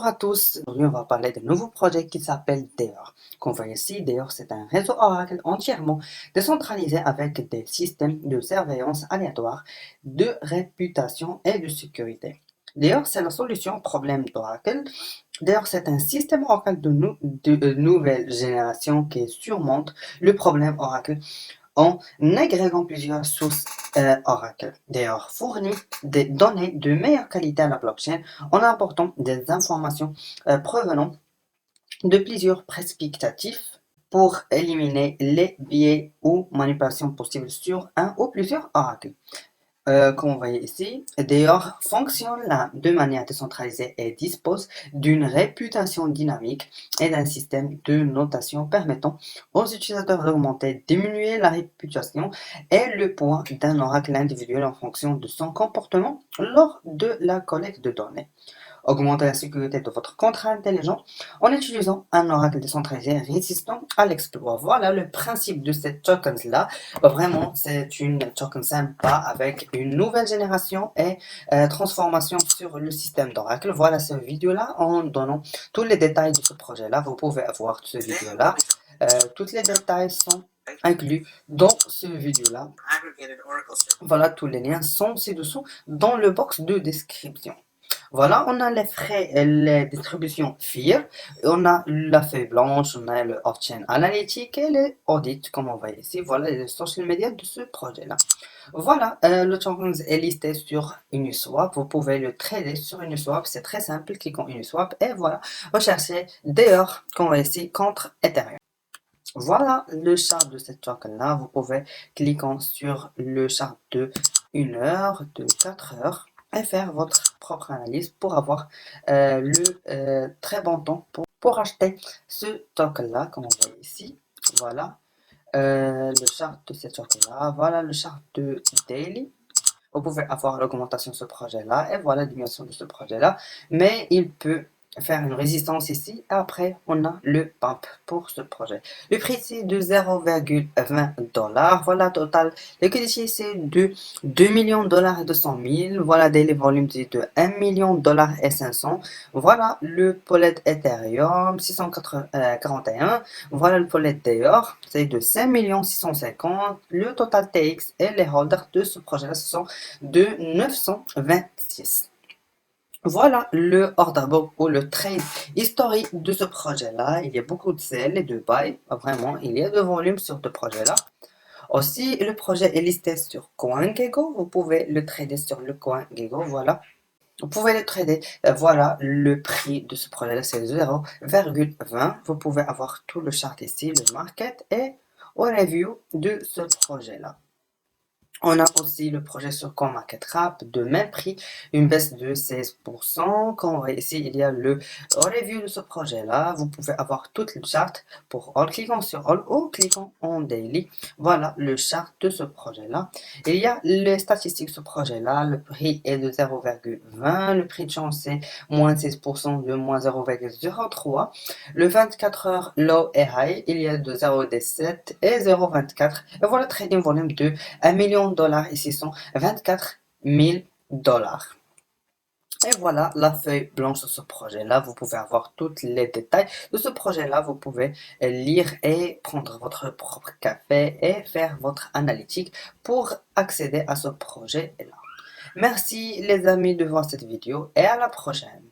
Bonjour à tous, aujourd'hui on va parler d'un nouveau projet qui s'appelle Deor. Comme vous voyez ici, Deor c'est un réseau Oracle entièrement décentralisé avec des systèmes de surveillance aléatoire, de réputation et de sécurité. Deor c'est la solution au problème d'Oracle. Deor c'est un système Oracle de nouvelle génération qui surmonte le problème Oracle en agrégant plusieurs sources Oracle. D'ailleurs, fournit des données de meilleure qualité à la blockchain en apportant des informations provenant de plusieurs perspectives pour éliminer les biais ou manipulations possibles sur un ou plusieurs oracles. Comme vous voyez ici, Deor fonctionne là de manière décentralisée et dispose d'une réputation dynamique et d'un système de notation permettant aux utilisateurs d'augmenter, diminuer la réputation et le poids d'un oracle individuel en fonction de son comportement lors de la collecte de données. Augmenter la sécurité de votre contrat intelligent en utilisant un oracle décentralisé résistant à l'exploit. Voilà le principe de cette tokens-là. Vraiment, c'est une token sympa avec une nouvelle génération et transformation sur le système d'oracle. Voilà cette vidéo-là en donnant tous les détails de ce projet-là. Vous pouvez avoir cette vidéo-là. Tous les détails sont inclus dans ce vidéo-là. Voilà, tous les liens sont ci-dessous dans le box de description. Voilà, on a les frais, les distributions FIR, on a la feuille blanche, on a le off-chain analytique et les audits, comme on voit ici. Voilà les social media de ce projet-là. Voilà, le token est listé sur Uniswap. Vous pouvez le trader sur Uniswap, c'est très simple. Cliquons Uniswap et voilà, recherchez Deor, comme on voit ici, contre Ethereum. Voilà le chart de cette token-là. Vous pouvez cliquer sur le chart de 1 heure, de 4 heures et faire votre propre analyse pour avoir le très bon temps pour acheter ce token-là, comme on voit ici. Voilà le chart de cette token-là. Voilà le chart de daily. Vous pouvez avoir l'augmentation de ce projet-là et voilà la diminution de ce projet-là. Mais il peut faire une résistance ici. Après, on a le pump pour ce projet. Le prix, c'est de 0,20$. Voilà, total liquidité, c'est de 2 millions de dollars et 200 000. Voilà, daily volume, c'est de 1 million de dollars et 500. Voilà, le pollet Ethereum, 641. Voilà, le pollet Deor, c'est de 5 650. Le total TX et les holders de ce projet-là, ce sont de 926. Voilà le order book ou le trade historique de ce projet-là. Il y a beaucoup de sell et de buy. Vraiment, il y a de volume sur ce projet-là. Aussi, le projet est listé sur CoinGecko. Vous pouvez le trader sur le CoinGecko. Voilà. Vous pouvez le trader. Voilà le prix de ce projet-là. C'est 0,20. Vous pouvez avoir tout le chart ici, le market et au review de ce projet-là. On a aussi le projet sur CoinMarketCap de même prix, une baisse de 16%. Comme on voit ici, il y a le review de ce projet-là. Vous pouvez avoir toutes les charts en cliquant sur All ou cliquant en Daily. Voilà le chart de ce projet-là. Il y a les statistiques de ce projet-là. Le prix est de 0,20. Le prix de chance c'est moins 16% de moins 0,03. Le 24 heures low et high, il y a de 0,17 et 0,24. Et voilà le trading volume de 1 million de dollars et 624 000 dollars. Et voilà la feuille blanche de ce projet-là. Vous pouvez avoir tous les détails de ce projet-là. Vous pouvez lire et prendre votre propre café et faire votre analytique pour accéder à ce projet-là. Merci les amis de voir cette vidéo et à la prochaine.